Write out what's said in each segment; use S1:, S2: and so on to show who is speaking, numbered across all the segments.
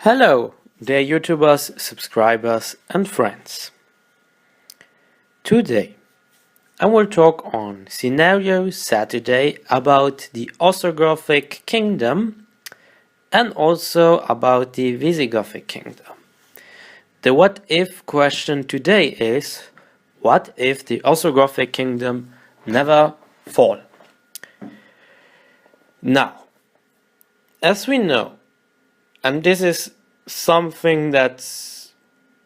S1: Hello, dear YouTubers, subscribers and friends. Today I will talk on Scenario Saturday about the Ostrogothic kingdom and also about the Visigothic kingdom. The what if question today is, what if the Ostrogothic kingdom never fall? Now, as we know, and this is something that's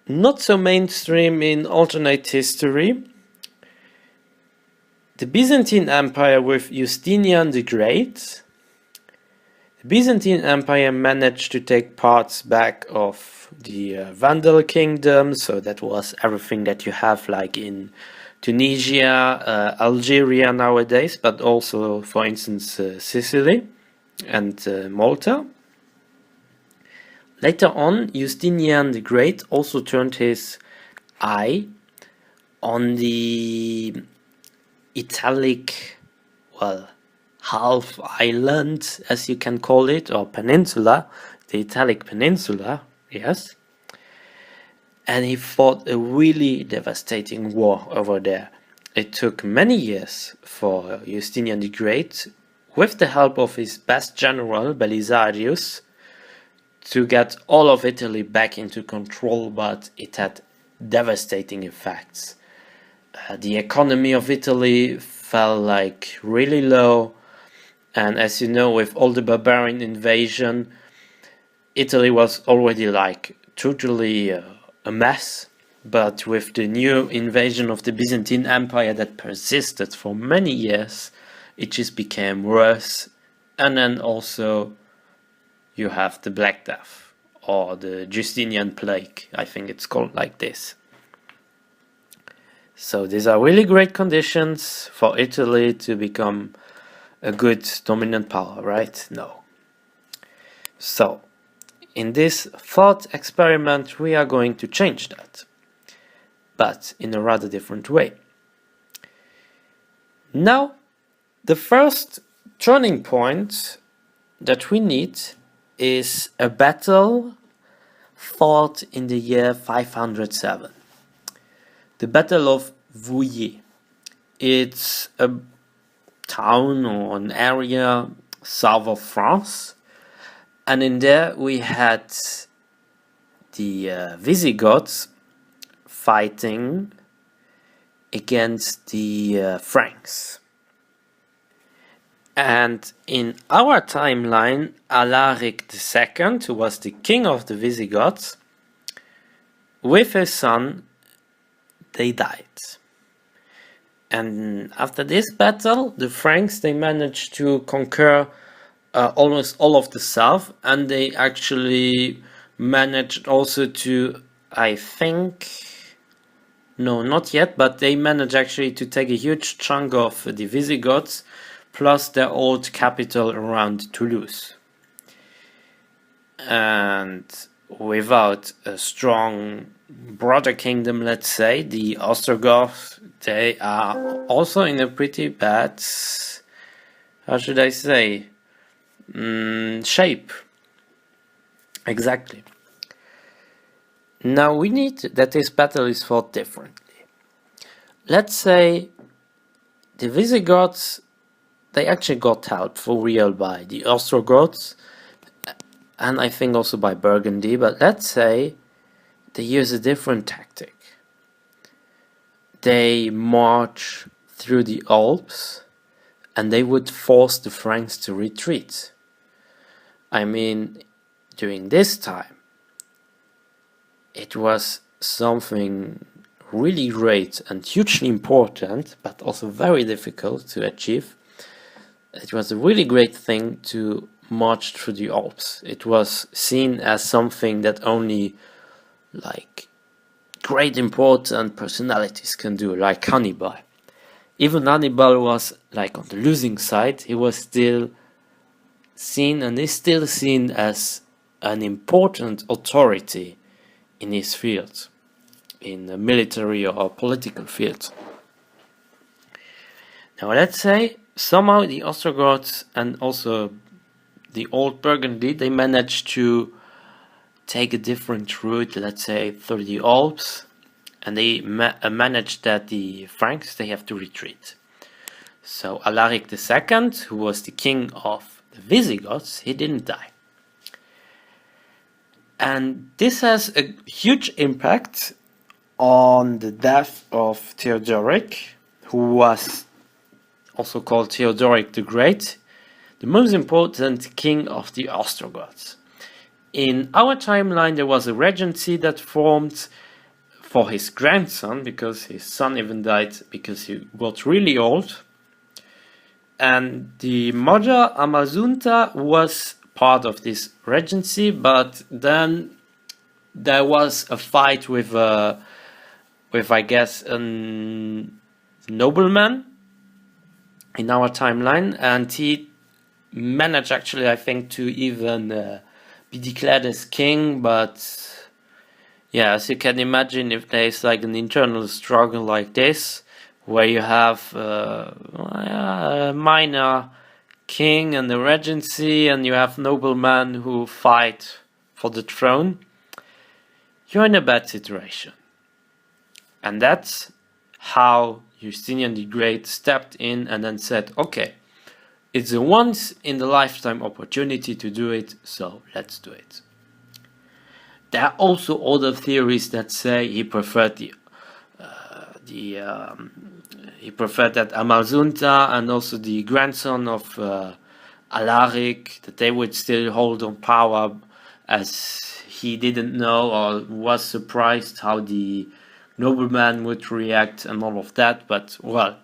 S1: not so mainstream in alternate history, the Byzantine Empire with Justinian the Great, the Byzantine Empire managed to take parts back of the Vandal kingdom, so that was everything that you have like in Tunisia, Algeria nowadays, but also, for instance, Sicily and Malta. Later on, Justinian the Great also turned his eye on the Italic, half island, as you can call it, or peninsula, the Italic peninsula, yes. And he fought a really devastating war over there. It took many years for Justinian the Great, with the help of his best general, Belisarius, to get all of Italy back into control, but it had devastating effects. The economy of Italy fell like really low, and as you know, with all the barbarian invasion, Italy was already like totally a mess. But with the new invasion of the Byzantine Empire that persisted for many years, it just became worse. And then also you have the Black Death, or the Justinian Plague, I think it's called like this. So these are really great conditions for Italy to become a good dominant power, right? No. So, in this thought experiment, we are going to change that, but in a rather different way. Now, the first turning point that we need is a battle fought in the year 507. The Battle of Vouillers. It's a town or an area south of France, and in there we had the Visigoths fighting against the Franks. And in our timeline, Alaric II, who was the king of the Visigoths, with his son, they died. And after this battle, the Franks, they managed to conquer almost all of the south, and they actually managed also to, I think, no, not yet, but they managed actually to take a huge chunk of the Visigoths, plus their old capital around Toulouse. And without a strong brother kingdom, let's say, the Ostrogoths, they are also in a pretty bad, how should I say, shape. Exactly. Now we need that this battle is fought differently. Let's say the Visigoths, they actually got help for real by the Ostrogoths, and I think also by Burgundy, but let's say they use a different tactic. They march through the Alps and they would force the Franks to retreat. I mean, during this time, it was something really great and hugely important, but also very difficult to achieve. It was a really great thing to march through the Alps. It was seen as something that only like great important personalities can do, like Hannibal. Even Hannibal was like on the losing side. He was still seen and is still seen as an important authority in his field, in the military or political field. Now let's say somehow the Ostrogoths and also the old Burgundy, they managed to take a different route, let's say through the Alps, and they managed that the Franks, they have to retreat. So Alaric II, who was the king of the Visigoths, he didn't die. And this has a huge impact on the death of Theodoric, who was also called Theodoric the Great, the most important king of the Ostrogoths. In our timeline, there was a regency that formed for his grandson, because his son even died because he got really old. And the mother, Amazunta, was part of this regency, but then there was a fight with I guess, a nobleman in our timeline, and he managed actually, I think, to even be declared as king. But yeah, as you can imagine, if there's like an internal struggle like this, where you have a minor king and the regency, and you have noblemen who fight for the throne, you're in a bad situation. And that's how Justinian the Great stepped in and then said, okay, it's a once in the lifetime opportunity to do it, so let's do it. There are also other theories that say he preferred that Amazunta and also the grandson of Alaric, that they would still hold on power, as he didn't know or was surprised how the nobleman would react and all of that. But well,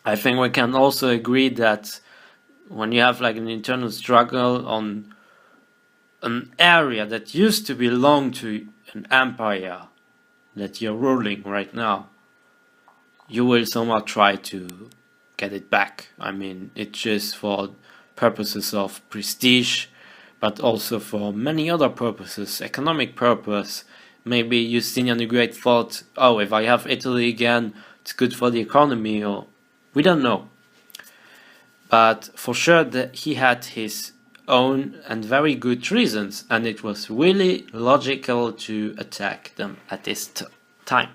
S1: I think we can also agree that when you have like an internal struggle on an area that used to belong to an empire that you're ruling right now, you will somehow try to get it back. I mean, it's just for purposes of prestige, but also for many other purposes, economic purpose. Maybe Justinian the Great thought, oh, if I have Italy again, it's good for the economy, or we don't know. But for sure that he had his own and very good reasons, and it was really logical to attack them at this time.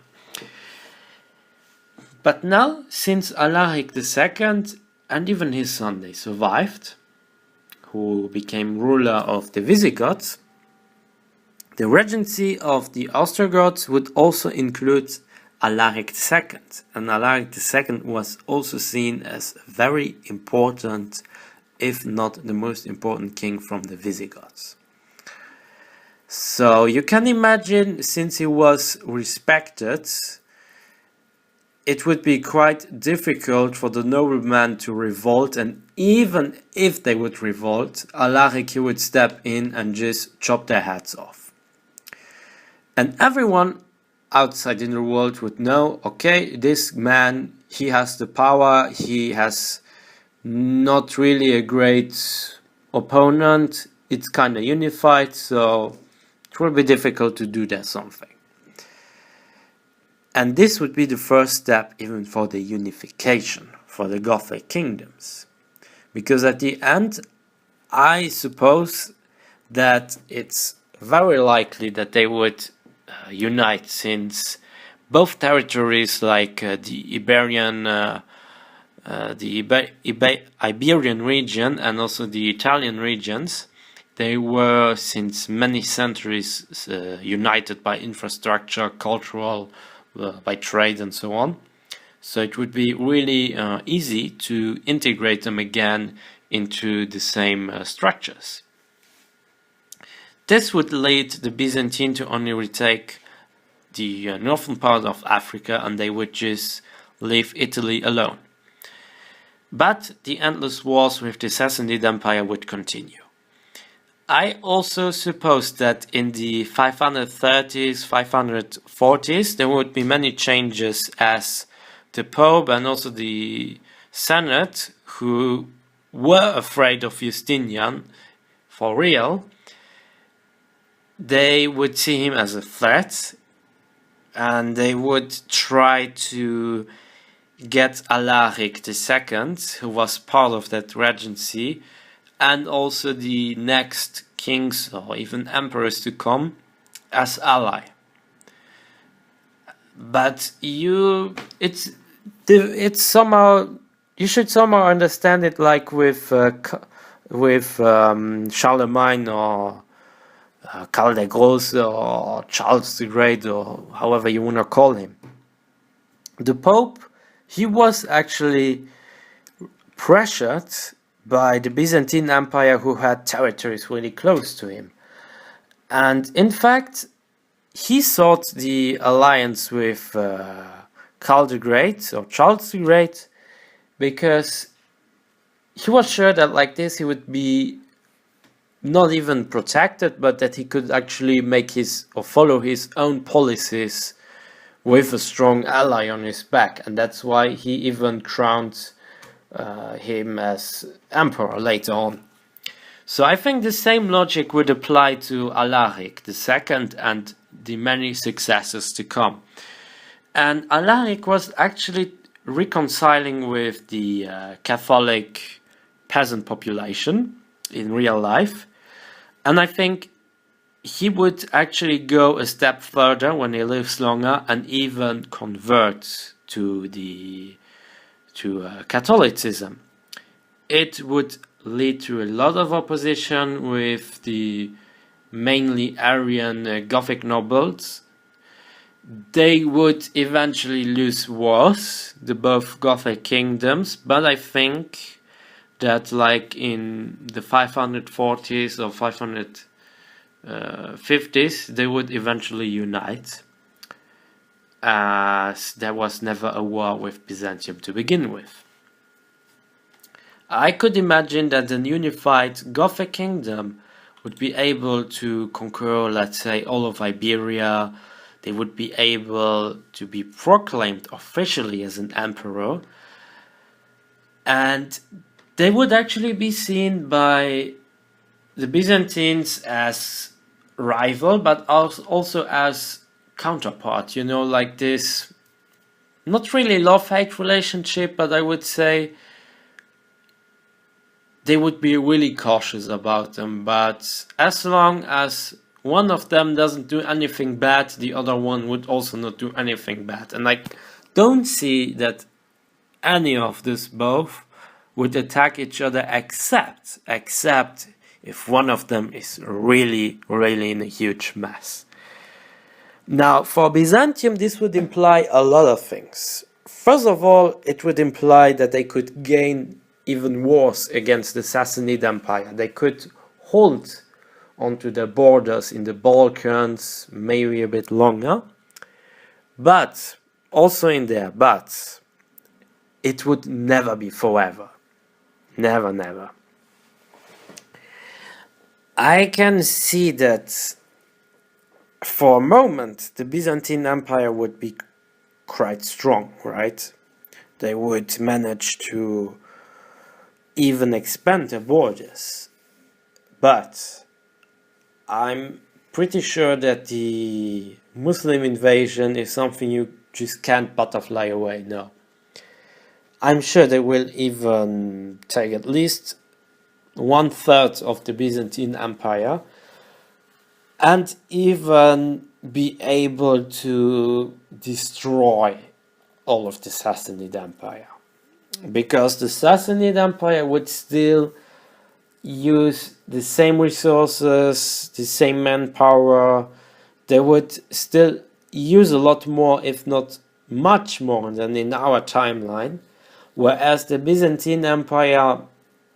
S1: But now, since Alaric II and even his son, they survived, who became ruler of the Visigoths, the regency of the Ostrogoths would also include Alaric II, and Alaric II was also seen as very important, if not the most important king from the Visigoths. So you can imagine, since he was respected, it would be quite difficult for the nobleman to revolt, and even if they would revolt, Alaric, he would step in and just chop their heads off. And everyone outside in the world would know, okay, this man, he has the power, he has not really a great opponent, it's kind of unified, so it will be difficult to do that something. And this would be the first step even for the unification for the Gothic kingdoms. Because at the end, I suppose that it's very likely that they would unite, since both territories, like the Iberian region and also the Italian regions, they were since many centuries united by infrastructure, cultural, by trade and so on. So it would be really easy to integrate them again into the same structures. This would lead the Byzantine to only retake the northern part of Africa, and they would just leave Italy alone. But the endless wars with the Sassanid Empire would continue. I also suppose that in the 530s, 540s, there would be many changes, as the Pope and also the Senate, who were afraid of Justinian for real, they would see him as a threat, and they would try to get Alaric II, who was part of that regency, and also the next kings or even emperors to come as ally. But it's somehow, you should somehow understand it like with Charlemagne or Karl der Große or Charles the Great, or however you want to call him. The Pope, he was actually pressured by the Byzantine Empire, who had territories really close to him. And in fact, he sought the alliance with Karl the Great or Charles the Great because he was sure that like this he would be not even protected, but that he could actually make his or follow his own policies with a strong ally on his back. And that's why he even crowned him as emperor later on. So I think the same logic would apply to Alaric II and the many successors to come. And Alaric was actually reconciling with the Catholic peasant population in real life. And I think he would actually go a step further when he lives longer and even convert to Catholicism. It would lead to a lot of opposition with the mainly Arian Gothic nobles. They would eventually lose wars, the both Gothic kingdoms, but I think that like in the 540s or 550s, they would eventually unite, as there was never a war with Byzantium to begin with. I could imagine that an unified Gothic kingdom would be able to conquer, let's say, all of Iberia. They would be able to be proclaimed officially as an emperor, and they would actually be seen by the Byzantines as rival, but also as counterpart, you know, like this, not really love-hate relationship, but I would say they would be really cautious about them. But as long as one of them doesn't do anything bad, the other one would also not do anything bad. And I don't see that any of this both would attack each other except if one of them is really in a huge mess. Now, for Byzantium, this would imply a lot of things. First of all, it would imply that they could gain even wars against the Sassanid Empire. They could hold onto their borders in the Balkans, maybe a bit longer. But, also in there, but it would never be forever. Never. I can see that for a moment the Byzantine Empire would be quite strong, right? They would manage to even expand their borders. But I'm pretty sure that the Muslim invasion is something you just can't butterfly away, no. I'm sure they will even take at least 1/3 of the Byzantine Empire and even be able to destroy all of the Sassanid Empire. Because the Sassanid Empire would still use the same resources, the same manpower. They would still use a lot more, if not much more, than in our timeline. Whereas the Byzantine Empire,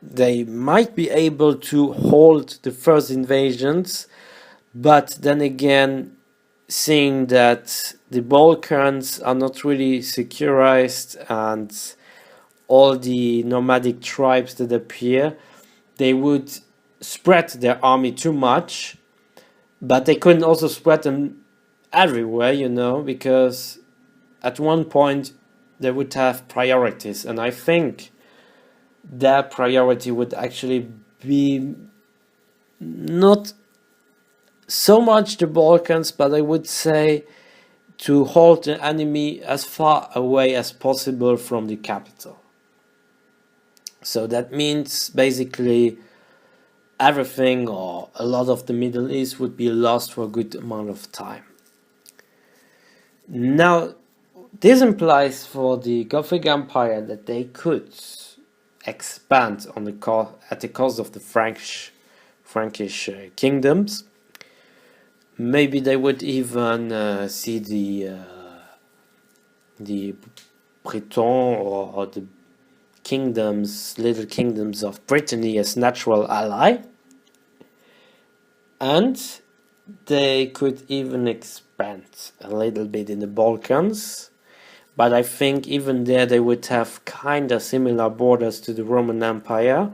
S1: they might be able to hold the first invasions, but then again, seeing that the Balkans are not really securized and all the nomadic tribes that appear, they would spread their army too much, but they couldn't also spread them everywhere, you know, because at one point they would have priorities, and I think their priority would actually be not so much the Balkans, but I would say to hold the enemy as far away as possible from the capital. So that means basically everything or a lot of the Middle East would be lost for a good amount of time. Now, this implies for the Gothic Empire that they could expand on at the cost of the Frankish kingdoms. Maybe they would even see the Breton or the little kingdoms of Brittany as natural ally, and they could even expand a little bit in the Balkans, but I think even there they would have kind of similar borders to the Roman Empire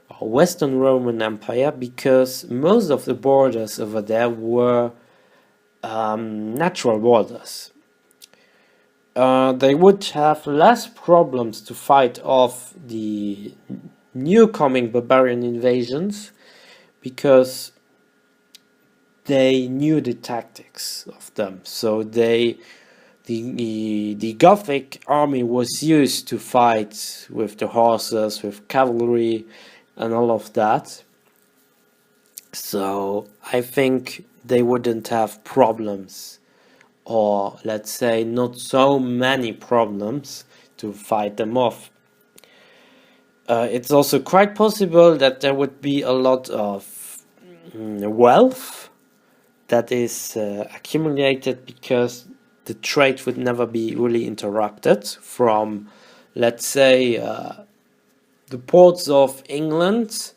S1: or Western Roman Empire, because most of the borders over there were natural borders. They would have less problems to fight off the new coming barbarian invasions because they knew the tactics of them. So the Gothic army was used to fight with the horses, with cavalry and all of that. So I think they wouldn't have problems, or let's say not so many problems, to fight them off. It's also quite possible that there would be a lot of wealth that is accumulated because the trade would never be really interrupted from, let's say, the ports of England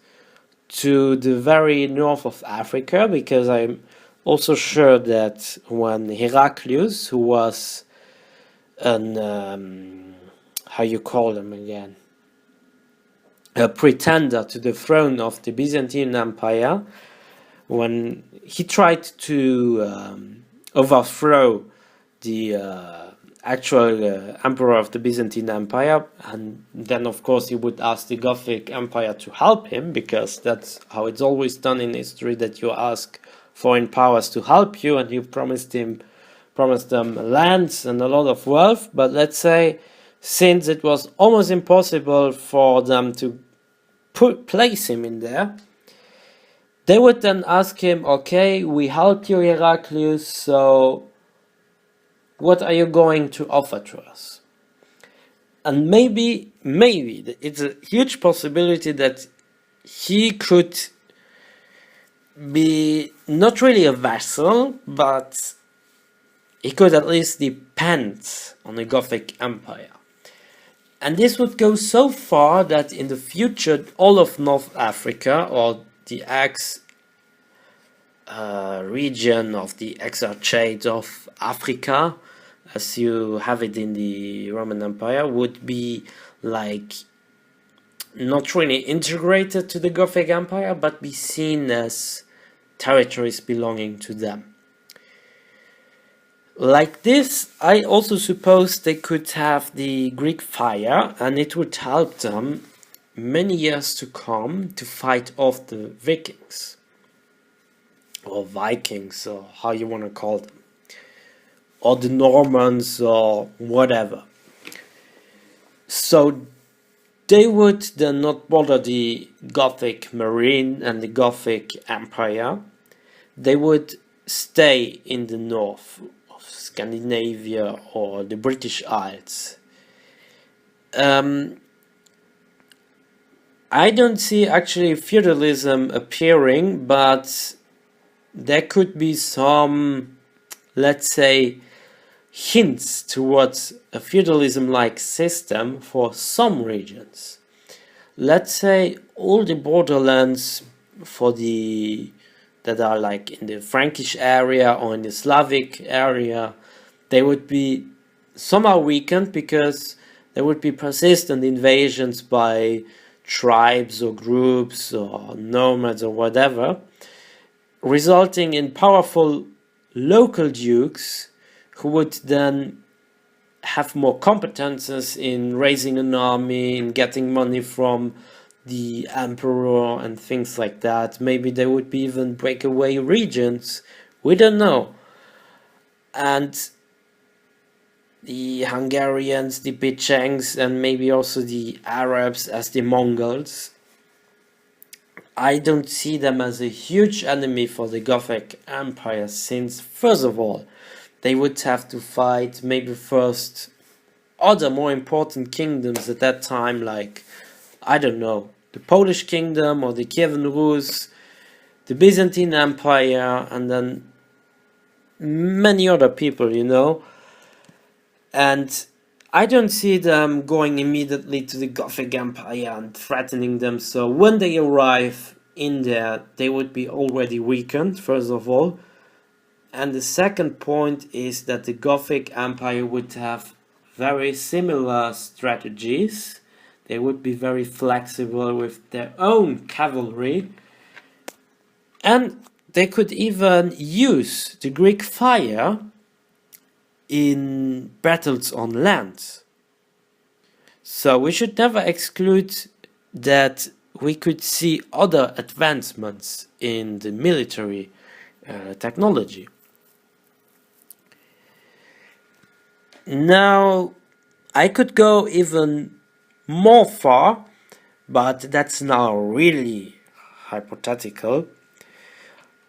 S1: to the very north of Africa, because I'm also sure that when Heraclius, who was an how you call him again, a pretender to the throne of the Byzantine Empire, when he tried to overthrow the actual emperor of the Byzantine Empire, and then of course he would ask the Gothic Empire to help him, because that's how it's always done in history, that you ask foreign powers to help you, and you promised them lands and a lot of wealth. But let's say, since it was almost impossible for them to place him in there, they would then ask him, okay, we helped you, Heraclius, so what are you going to offer to us? And maybe it's a huge possibility that he could be not really a vassal, but he could at least depend on the Gothic Empire. And this would go so far that in the future all of North Africa, or the region of the Exarchate of Africa, as you have it in the Roman Empire, would be like not really integrated to the Gothic Empire, but be seen as territories belonging to them. Like this, I also suppose they could have the Greek fire, and it would help them many years to come to fight off the Vikings, or Vikings, or how you want to call them, or the Normans, or whatever. So they would then not bother the Gothic Marine and the Gothic Empire. They would stay in the north of Scandinavia or the British Isles. I don't see actually feudalism appearing, but there could be some, let's say, hints towards a feudalism-like system for some regions. Let's say all the borderlands that are like in the Frankish area or in the Slavic area, they would be somehow weakened because there would be persistent invasions by tribes or groups or nomads or whatever, resulting in powerful local dukes who would then have more competences in raising an army, in getting money from the emperor and things like that. Maybe there would be even breakaway regions, we don't know. And the Hungarians, the Pechengs, and maybe also the Arabs as the Mongols I don't see them as a huge enemy for the Gothic Empire, since, first of all, they would have to fight maybe first other more important kingdoms at that time, like, I don't know, the Polish kingdom or the Kievan Rus, the Byzantine Empire, and then many other people, And I don't see them going immediately to the Gothic Empire and threatening them. So when they arrive in there, they would be already weakened, first of all. And the second point is that the Gothic Empire would have very similar strategies. They would be very flexible with their own cavalry. And they could even use the Greek fire in battles on land. So we should never exclude that we could see other advancements in the military technology. Now, I could go even more far, but that's now really hypothetical.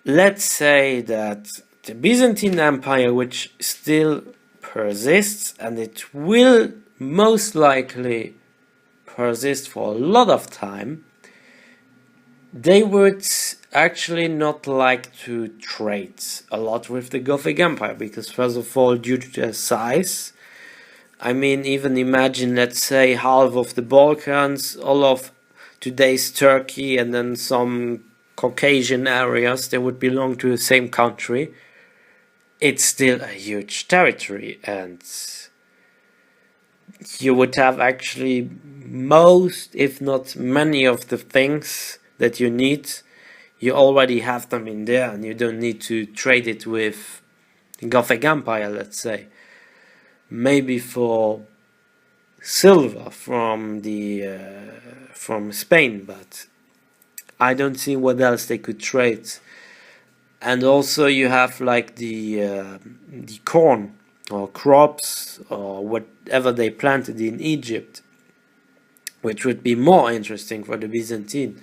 S1: Let's say that the Byzantine Empire, which still persists, and it will most likely persist for a lot of time, they would actually not like to trade a lot with the Gothic Empire, because first of all, due to their size, I mean, even imagine, let's say, half of the Balkans, all of today's Turkey, and then some Caucasian areas, they would belong to the same country. It's still a huge territory, and you would have actually most, if not many, of the things that you need. You already have them in there, and you don't need to trade it with the Gothic Empire, let's say. Maybe for silver from Spain, but I don't see what else they could trade. And also you have like the corn or crops or whatever they planted in Egypt, which would be more interesting for the Byzantine,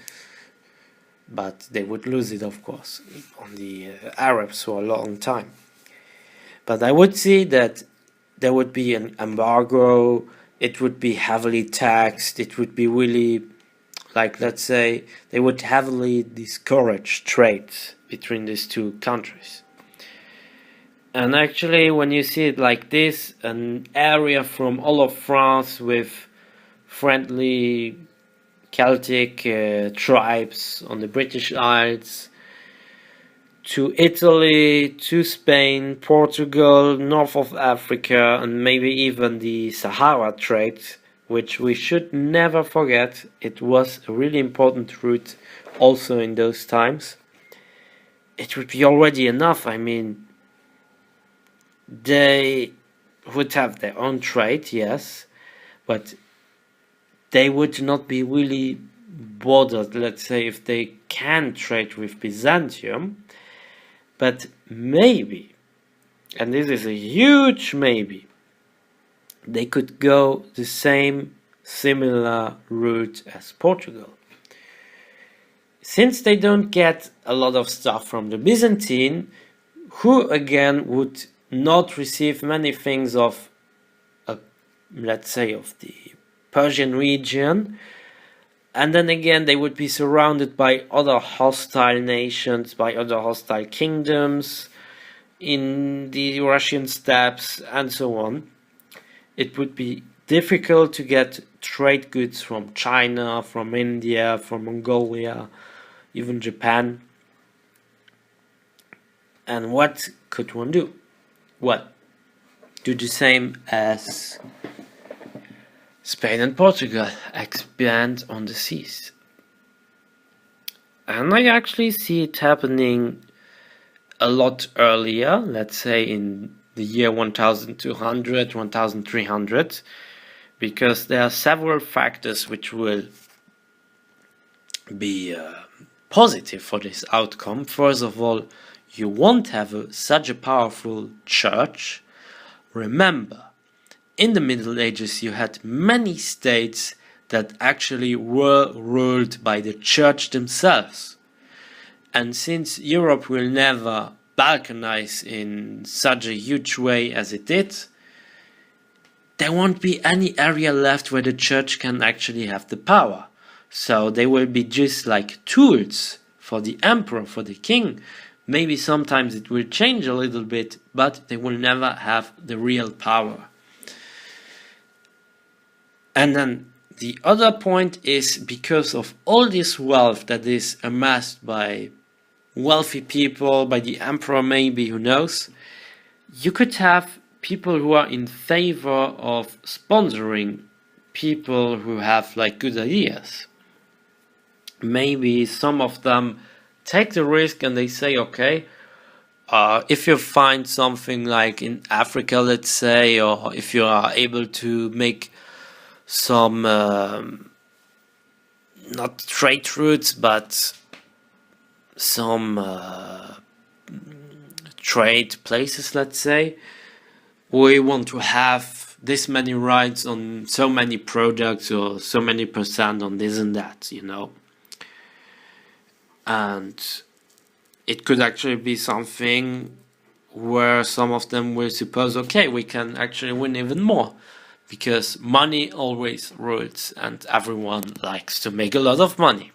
S1: but they would lose it, of course, on the Arabs for a long time. But I would see that there would be an embargo, it would be heavily taxed, it would be really, like, let's say, they would heavily discourage trade between these two countries. And actually, when you see it like this, an area from all of France with friendly Celtic tribes on the British Isles, to Italy, to Spain, Portugal, north of Africa, and maybe even the Sahara trade, which we should never forget. It was a really important route also in those times. It would be already enough. I mean, they would have their own trade, yes, but they would not be really bothered, let's say, if they can trade with Byzantium. But maybe, and this is a huge maybe, they could go the same similar route as Portugal. Since they don't get a lot of stuff from the Byzantine, who again would not receive many things of, let's say, of the Persian region, and then again they would be surrounded by other hostile nations, by other hostile kingdoms in the Russian steppes and so on. It would be difficult to get trade goods from China, from India, from Mongolia, even Japan. And what could one do? Well, do the same as Spain and Portugal, expand on the seas. And I actually see it happening a lot earlier, let's say in the year 1200, 1300, because there are several factors which will be positive for this outcome. First of all, you won't have such a powerful church. Remember, in the Middle Ages you had many states that actually were ruled by the church themselves. And since Europe will never balkanize in such a huge way as it did, there won't be any area left where the church can actually have the power. So they will be just like tools for the emperor, for the king. Maybe sometimes it will change a little bit, but they will never have the real power. And then the other point is, because of all this wealth that is amassed by wealthy people, by the emperor maybe, who knows, you could have people who are in favor of sponsoring people who have like good ideas. Maybe some of them take the risk and they say, okay, if you find something like in Africa, let's say, or if you are able to make some not trade routes, but some trade places, let's say, we want to have this many rights on so many products or so many percent on this and that, you know. And it could actually be something where some of them will suppose, okay, we can actually win even more, because money always rules and everyone likes to make a lot of money.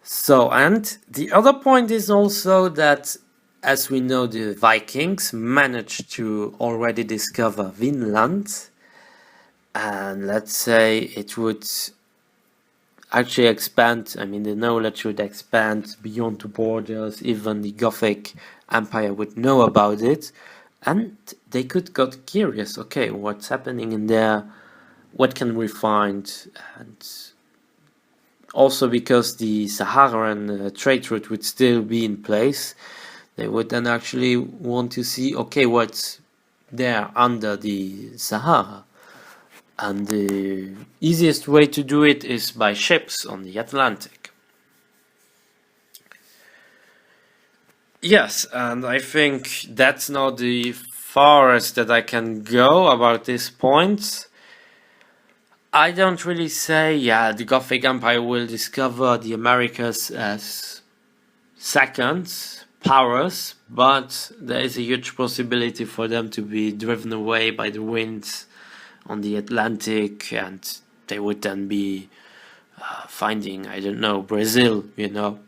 S1: So, and the other point is also that, as we know, the Vikings managed to already discover Vinland, and let's say it would actually expand, I mean the knowledge would expand beyond the borders, even the Gothic Empire would know about it, and they could got curious, okay, what's happening in there, what can we find, and also because the Saharan trade route would still be in place, they would then actually want to see, okay, what's there under the Sahara. And the easiest way to do it is by ships on the Atlantic. Yes, and I think that's now the farthest that I can go about this point. I don't really say, yeah, the Gothic Empire will discover the Americas as second powers, but there is a huge possibility for them to be driven away by the winds on the Atlantic, and they would then be finding, I don't know, Brazil, you know.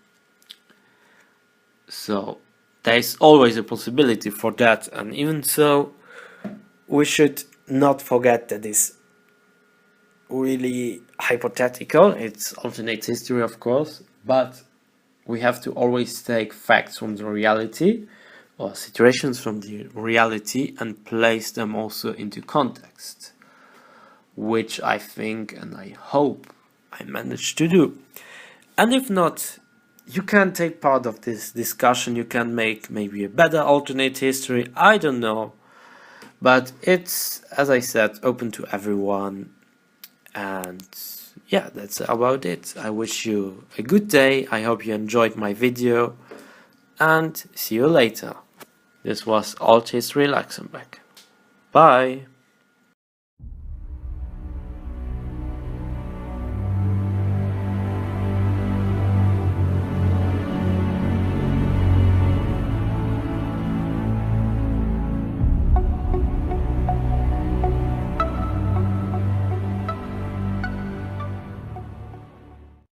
S1: So there's always a possibility for that, and even so, we should not forget that this really hypothetical. It's alternate history, of course, but we have to always take facts from the reality or situations from the reality and place them also into context, which I think and I hope I managed to do. And if not, you can take part of this discussion, you can make maybe a better alternate history, I don't know, but it's, as I said, open to everyone. And yeah, that's about it. I wish you a good day. I hope you enjoyed my video, and see you later. This was Althistory Luxembourg. Bye.